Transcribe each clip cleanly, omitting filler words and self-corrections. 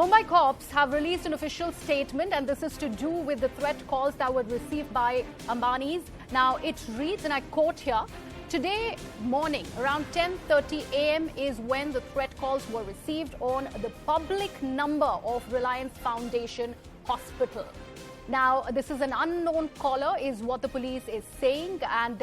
Mumbai cops have released an official statement, and this is to do with the threat calls that were received by Ambanis. Now, it reads, and I quote here, "Today morning, around 10:30 a.m. is when the threat calls were received on the public number of Reliance Foundation Hospital." Now, this is an unknown caller, is what the police is saying, and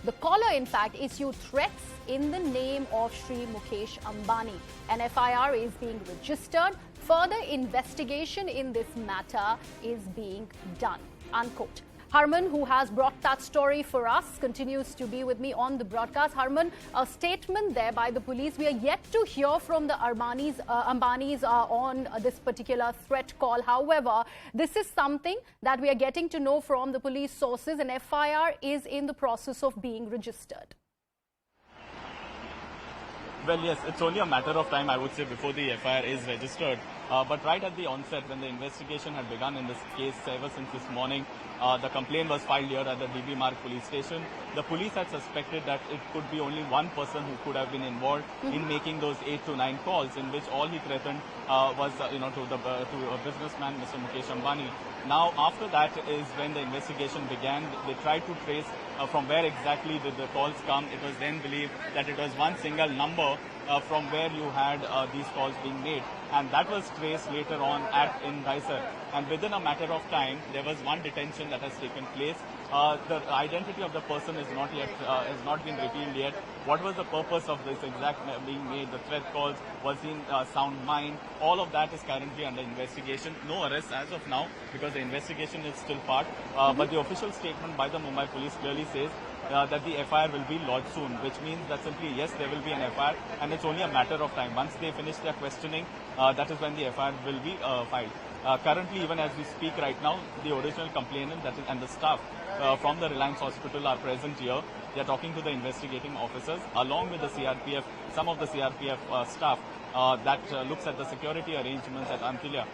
the caller, in fact, issued threats in the name of Shri Mukesh Ambani. An FIR is being registered. Further investigation in this matter is being done. Unquote. Harman, who has brought that story for us, continues to be with me on the broadcast. Harman, a statement there by the police. We are yet to hear from the Ambanis on this particular threat call. However, this is something that we are getting to know from the police sources. An FIR is in the process of being registered. Well, yes, it's only a matter of time, I would say, before the FIR is registered. But right at the onset, when the investigation had begun in this case, ever since this morning, the complaint was filed here at the DB Marg Police Station. The police had suspected that it could be only one person who could have been involved in making those 8 to 9 calls, in which all he threatened was, to a businessman, Mr. Mukesh Ambani. Now, after that is when the investigation began. They tried to trace from where exactly did the calls come. It was then believed that it was one single number from where you had these calls being made, and that was traced later on in Dahisar. And within a matter of time, there was one detention that has taken place. The identity of the person is not yet has not been revealed yet. What was the purpose of this exact being made? The threat calls, was in sound mind? All of that is currently under investigation. No arrests as of now because the investigation is still part. But the official statement by the Mumbai Police clearly says that the FIR will be lodged soon, which means that simply, yes, there will be an FIR, and it's only a matter of time. Once they finish their questioning, that is when the FIR will be filed. Currently, even as we speak right now, the original complainant and the staff from the Reliance Hospital are present here. They are talking to the investigating officers, along with the CRPF, some of the CRPF staff that looks at the security arrangements at Antilya,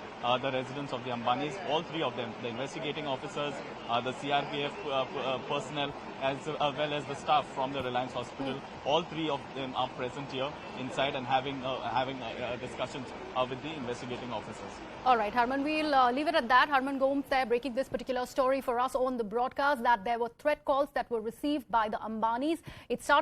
the residents of the Ambanis, all three of them, the investigating officers, the CRPF personnel, as well as the staff from the Reliance Hospital. All three of them are present here inside and having discussions with the investigating officers. All right, Harman, we'll leave it at that. Harman Gomes there breaking this particular story for us on the broadcast, that there were threat calls that were received by the Ambanis. It started